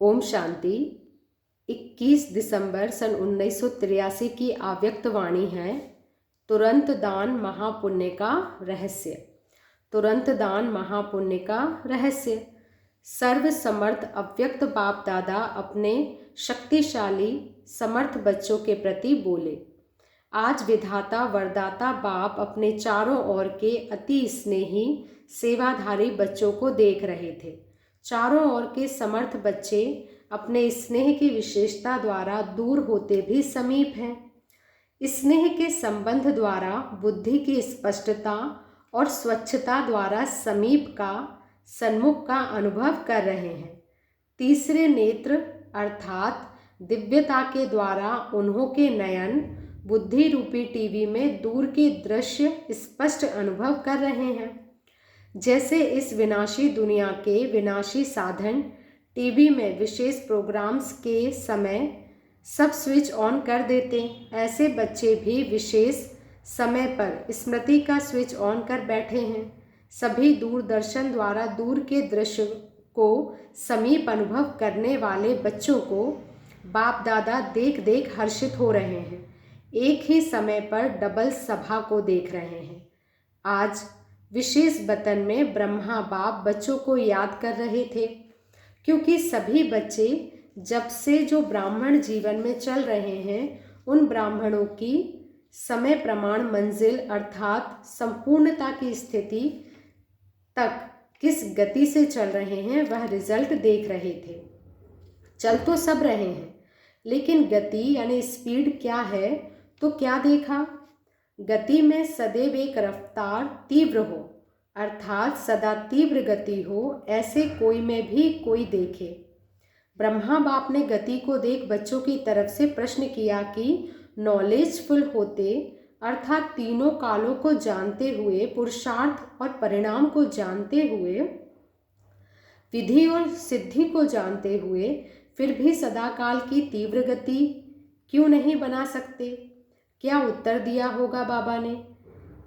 ओम शांति। 21 दिसंबर सन 1983 की आव्यक्त वाणी है। तुरंत दान महापुण्य का रहस्य। तुरंत दान महापुण्य का रहस्य। सर्व समर्थ अव्यक्त बाप दादा अपने शक्तिशाली समर्थ बच्चों के प्रति बोले। आज विधाता वरदाता बाप अपने चारों ओर के अति स्नेही सेवाधारी बच्चों को देख रहे थे। चारों ओर के समर्थ बच्चे अपने स्नेह की विशेषता द्वारा दूर होते भी समीप हैं। स्नेह के संबंध द्वारा बुद्धि की स्पष्टता और स्वच्छता द्वारा समीप का सन्मुख का अनुभव कर रहे हैं। तीसरे नेत्र अर्थात दिव्यता के द्वारा उन्हों के नयन बुद्धि रूपी टीवी में दूर के दृश्य स्पष्ट अनुभव कर रहे हैं। जैसे इस विनाशी दुनिया के विनाशी साधन टीवी में विशेष प्रोग्राम्स के समय सब स्विच ऑन कर देते, ऐसे बच्चे भी विशेष समय पर स्मृति का स्विच ऑन कर बैठे हैं। सभी दूरदर्शन द्वारा दूर के दृश्य को समीप अनुभव करने वाले बच्चों को बाप दादा देख देख हर्षित हो रहे हैं। एक ही समय पर डबल सभा को देख रहे हैं। आज विशेष बतन में ब्रह्मा बाप बच्चों को याद कर रहे थे, क्योंकि सभी बच्चे जब से जो ब्राह्मण जीवन में चल रहे हैं उन ब्राह्मणों की समय प्रमाण मंजिल अर्थात संपूर्णता की स्थिति तक किस गति से चल रहे हैं वह रिजल्ट देख रहे थे। चल तो सब रहे हैं, लेकिन गति यानी स्पीड क्या है तो क्या देखा? गति में सदैव एक रफ्तार तीव्र हो अर्थात सदा तीव्र गति हो, ऐसे कोई में भी कोई देखे। ब्रह्मा बाप ने गति को देख बच्चों की तरफ से प्रश्न किया कि नॉलेजफुल होते अर्थात तीनों कालों को जानते हुए, पुरुषार्थ और परिणाम को जानते हुए, विधि और सिद्धि को जानते हुए, फिर भी सदाकाल की तीव्र गति क्यों नहीं बना सकते? क्या उत्तर दिया होगा बाबा ने?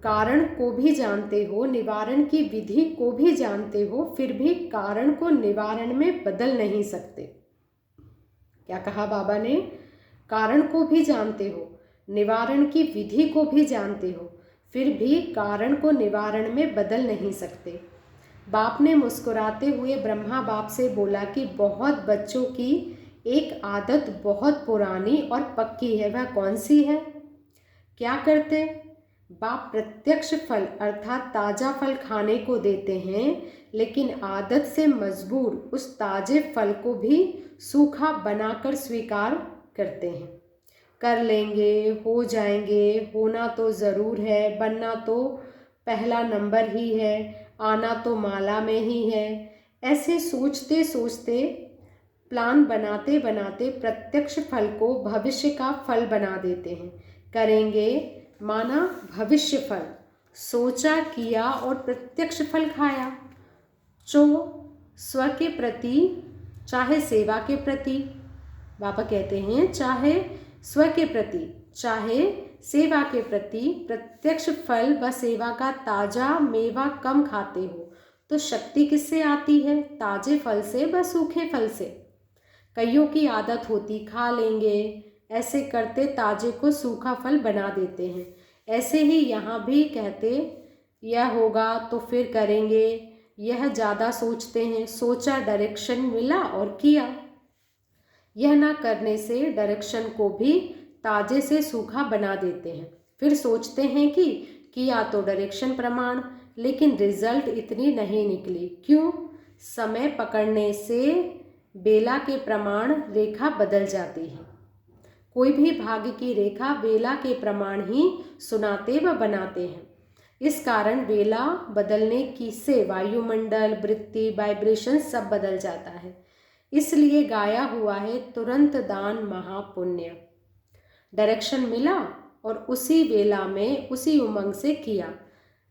कारण को भी जानते हो, निवारण की विधि को भी जानते हो, फिर भी कारण को निवारण में बदल नहीं सकते। क्या कहा बाबा ने? कारण को भी जानते हो, निवारण की विधि को भी जानते हो, फिर भी कारण को निवारण में बदल नहीं सकते। बाप ने मुस्कुराते हुए ब्रह्मा बाप से बोला कि बहुत बच्चों की एक आदत बहुत पुरानी और पक्की है, वह कौन सी है? क्या करते? बाप प्रत्यक्ष फल अर्थात ताज़ा फल खाने को देते हैं, लेकिन आदत से मजबूर उस ताज़े फल को भी सूखा बनाकर स्वीकार करते हैं। कर लेंगे, हो जाएंगे, होना तो ज़रूर है, बनना तो पहला नंबर ही है, आना तो माला में ही है। ऐसे सोचते सोचते प्लान बनाते बनाते प्रत्यक्ष फल को भविष्य का फल बना देते हैं। करेंगे माना भविष्य फल, सोचा किया और प्रत्यक्ष फल खाया। जो स्व के प्रति चाहे सेवा के प्रति, बाबा कहते हैं चाहे स्व के प्रति चाहे सेवा के प्रति प्रत्यक्ष फल व सेवा का ताज़ा मेवा कम खाते हो तो शक्ति किससे आती है? ताज़े फल से व सूखे फल से। कईयों की आदत होती खा लेंगे, ऐसे करते ताजे को सूखा फल बना देते हैं। ऐसे ही यहाँ भी कहते यह होगा तो फिर करेंगे, यह ज़्यादा सोचते हैं। सोचा, डायरेक्शन मिला और किया। यह ना करने से डायरेक्शन को भी ताजे से सूखा बना देते हैं। फिर सोचते हैं कि किया तो डायरेक्शन प्रमाण, लेकिन रिजल्ट इतनी नहीं निकली। क्यों? समय पकड़ने से बेला के प्रमाण रेखा बदल जाती है। कोई भी भाग्य की रेखा बेला के प्रमाण ही सुनाते व बनाते हैं। इस कारण बेला बदलने की से वायुमंडल, वृत्ति, वाइब्रेशन सब बदल जाता है। इसलिए गाया हुआ है तुरंत दान महापुण्य। डायरेक्शन मिला और उसी वेला में उसी उमंग से किया।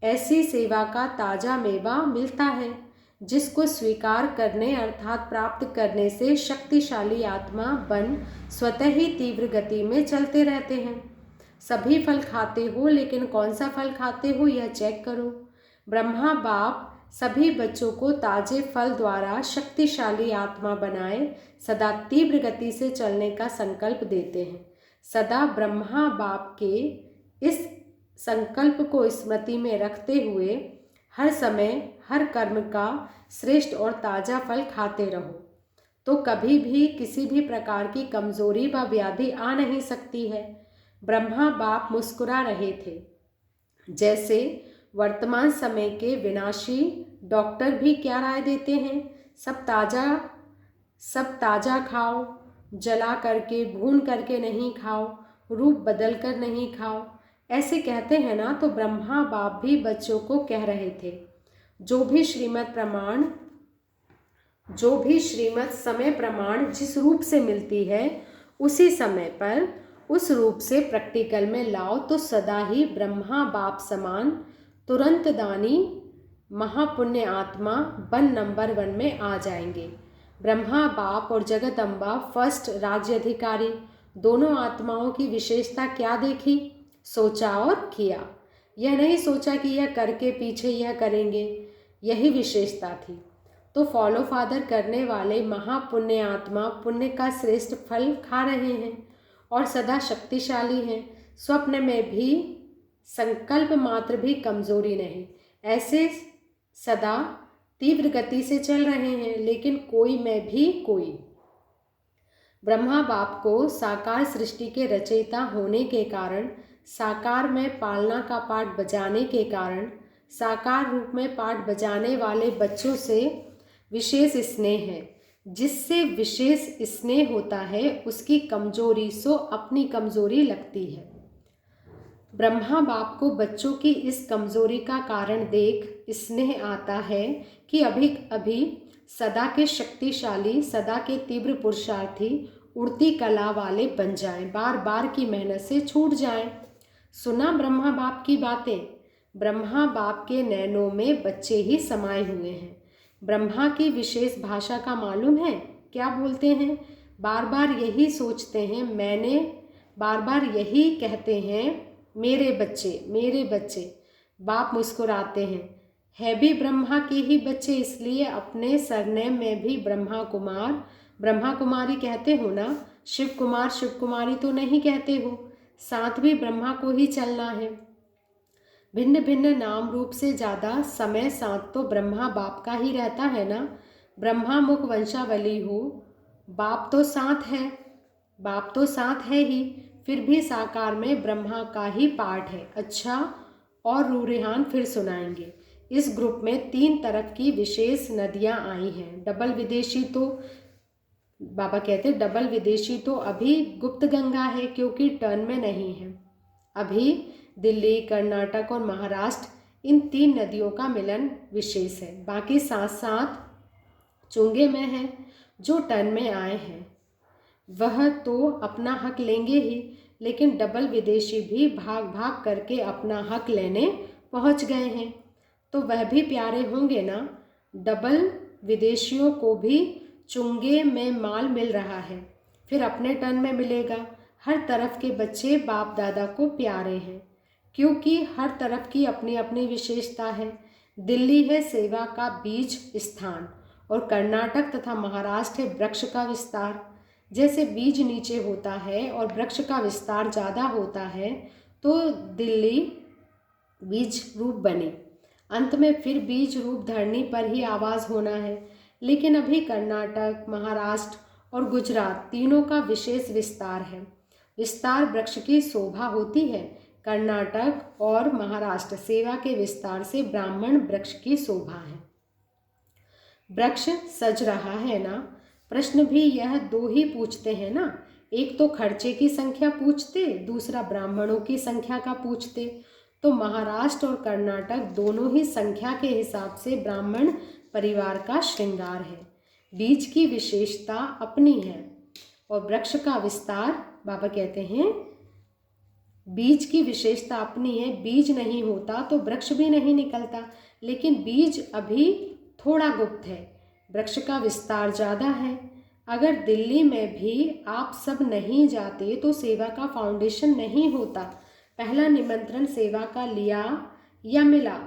ऐसी सेवा का ताज़ा मेवा मिलता है, जिसको स्वीकार करने अर्थात प्राप्त करने से शक्तिशाली आत्मा बन स्वतः ही तीव्र गति में चलते रहते हैं। सभी फल खाते हो, लेकिन कौन सा फल खाते हो यह चेक करो। ब्रह्मा बाप सभी बच्चों को ताजे फल द्वारा शक्तिशाली आत्मा बनाए सदा तीव्र गति से चलने का संकल्प देते हैं। सदा ब्रह्मा बाप के इस संकल्प को स्मृति में रखते हुए हर समय हर कर्म का श्रेष्ठ और ताज़ा फल खाते रहो, तो कभी भी किसी भी प्रकार की कमजोरी व व्याधि आ नहीं सकती है। ब्रह्मा बाप मुस्कुरा रहे थे। जैसे वर्तमान समय के विनाशी डॉक्टर भी क्या राय देते हैं, सब ताज़ा खाओ, जला करके भून करके नहीं खाओ, रूप बदल कर नहीं खाओ, ऐसे कहते हैं ना। तो ब्रह्मा बाप भी बच्चों को कह रहे थे, जो भी श्रीमत समय प्रमाण जिस रूप से मिलती है उसी समय पर उस रूप से प्रैक्टिकल में लाओ, तो सदा ही ब्रह्मा बाप समान तुरंत दानी महापुण्य आत्मा बन नंबर 1 में आ जाएंगे। ब्रह्मा बाप और जगत अम्बा फर्स्ट राज्य अधिकारी, दोनों आत्माओं की विशेषता क्या देखी, सोचा और किया। यह नहीं सोचा कि यह करके पीछे यह करेंगे, यही विशेषता थी। तो फॉलो फादर करने वाले महापुण्य आत्मा पुण्य का श्रेष्ठ फल खा रहे हैं और सदा शक्तिशाली हैं। स्वप्न में भी संकल्प मात्र भी कमजोरी नहीं, ऐसे सदा तीव्र गति से चल रहे हैं। लेकिन कोई में भी कोई ब्रह्मा बाप को साकार सृष्टि के रचयिता होने के कारण, साकार में पालना का पाठ बजाने के कारण, साकार रूप में पाठ बजाने वाले बच्चों से विशेष स्नेह है। जिससे विशेष स्नेह होता है उसकी कमजोरी सो अपनी कमजोरी लगती है। ब्रह्मा बाप को बच्चों की इस कमजोरी का कारण देख स्नेह आता है कि अभी अभी सदा के शक्तिशाली, सदा के तीव्र पुरुषार्थी, उड़ती कला वाले बन जाएं, बार बार की मेहनत से छूट जाएं। सुना ब्रह्मा बाप की बातें। ब्रह्मा बाप के नैनों में बच्चे ही समाये हुए हैं। ब्रह्मा की विशेष भाषा का मालूम है क्या बोलते हैं? बार बार यही सोचते हैं, मैंने बार बार यही कहते हैं, मेरे बच्चे मेरे बच्चे। बाप मुस्कुराते हैं, है भी ब्रह्मा के ही बच्चे, इसलिए अपने सरनेम में भी ब्रह्मा कुमार ब्रह्मा कुमारी कहते हो ना, शिव कुमार शिव कुमारी तो नहीं कहते हो, साथ भी ब्रह्मा को ही चलना है। भिन्न भिन्न नाम रूप से ज़्यादा समय साथ तो ब्रह्मा बाप का ही रहता है ना। ब्रह्मा मुख वंशावली हो, बाप तो साथ है ही, फिर भी साकार में ब्रह्मा का ही पार्ट है। अच्छा, और रूरेहान फिर सुनाएंगे। इस ग्रुप में 3 तरफ की विशेष नदियां आई हैं। डबल विदेशी तो बाबा कहते डबल विदेशी तो अभी गुप्त गंगा है, क्योंकि टर्न में नहीं है। अभी दिल्ली, कर्नाटक और महाराष्ट्र इन 3 नदियों का मिलन विशेष है। बाकी साथ साथ चुंगे में है जो टर्न में आए हैं, वह तो अपना हक लेंगे ही, लेकिन डबल विदेशी भी भाग भाग करके अपना हक लेने पहुंच गए हैं, तो वह भी प्यारे होंगे ना। डबल विदेशियों को भी चुंगे में माल मिल रहा है, फिर अपने टर्न में मिलेगा। हर तरफ के बच्चे बाप दादा को प्यारे हैं, क्योंकि हर तरफ की अपनी अपनी विशेषता है। दिल्ली है सेवा का बीज स्थान और कर्नाटक तथा महाराष्ट्र है वृक्ष का विस्तार। जैसे बीज नीचे होता है और वृक्ष का विस्तार ज़्यादा होता है, तो दिल्ली बीज रूप बने, अंत में फिर बीज रूप धरनी पर ही आवाज़ होना है। लेकिन अभी कर्नाटक, महाराष्ट्र और गुजरात तीनों का विशेष विस्तार है। विस्तार वृक्ष की शोभा होती है। कर्नाटक और महाराष्ट्र सेवा के विस्तार से ब्राह्मण वृक्ष की शोभा है। वृक्ष सज रहा है ना। प्रश्न भी यह 2 ही पूछते हैं ना, एक तो खर्चे की संख्या पूछते, दूसरा ब्राह्मणों की संख्या का पूछते। तो महाराष्ट्र और कर्नाटक दोनों ही संख्या के हिसाब से ब्राह्मण परिवार का श्रृंगार है। बीज की विशेषता अपनी है और वृक्ष का विस्तार, बाबा कहते हैं बीज की विशेषता अपनी है। बीज नहीं होता तो वृक्ष भी नहीं निकलता, लेकिन बीज अभी थोड़ा गुप्त है, वृक्ष का विस्तार ज़्यादा है। अगर दिल्ली में भी आप सब नहीं जाते तो सेवा का फाउंडेशन नहीं होता। पहला निमंत्रण सेवा का लिया या मिला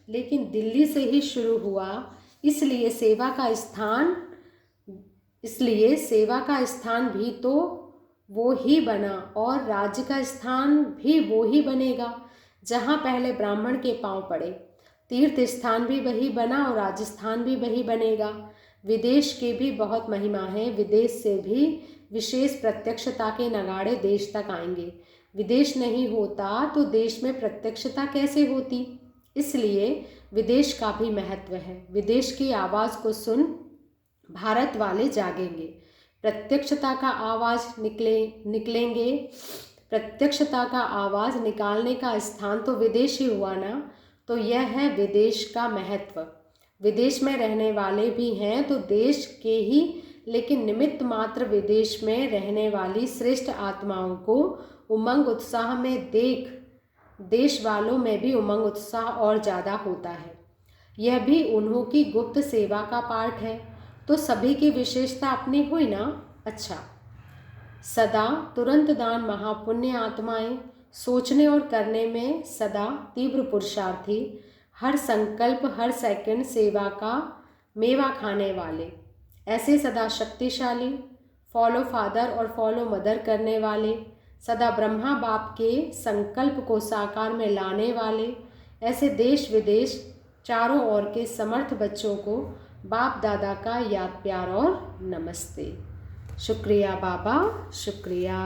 लेकिन दिल्ली से ही शुरू हुआ, इसलिए सेवा का स्थान भी तो वो ही बना और राज्य का स्थान भी वो ही बनेगा जहाँ पहले ब्राह्मण के पांव पड़े। तीर्थ स्थान भी वही बना और राजस्थान भी वही बनेगा। विदेश की भी बहुत महिमा है, विदेश से भी विशेष प्रत्यक्षता के नगाड़े देश तक आएंगे। विदेश नहीं होता तो देश में प्रत्यक्षता कैसे होती? इसलिए विदेश का भी महत्व है। विदेश की आवाज़ को सुन भारत वाले जागेंगे, प्रत्यक्षता का आवाज़ निकलेंगे। प्रत्यक्षता का आवाज़ निकालने का स्थान तो विदेश ही हुआ ना। तो यह है विदेश का महत्व। विदेश में रहने वाले भी हैं तो देश के ही, लेकिन निमित्त मात्र विदेश में रहने वाली श्रेष्ठ आत्माओं को उमंग उत्साह में देख देश वालों में भी उमंग उत्साह और ज़्यादा होता है। यह भी उन्हों की गुप्त सेवा का पार्ट है। तो सभी की विशेषता अपनी हुई ना। अच्छा, सदा तुरंत दान महापुण्य आत्माएं, सोचने और करने में सदा तीव्र पुरुषार्थी, हर संकल्प हर सेकंड सेवा का मेवा खाने वाले, ऐसे सदा शक्तिशाली, फॉलो फादर और फॉलो मदर करने वाले, सदा ब्रह्मा बाप के संकल्प को साकार में लाने वाले, ऐसे देश विदेश चारों ओर के समर्थ बच्चों को बाप दादा का याद प्यार और नमस्ते। शुक्रिया बाबा, शुक्रिया।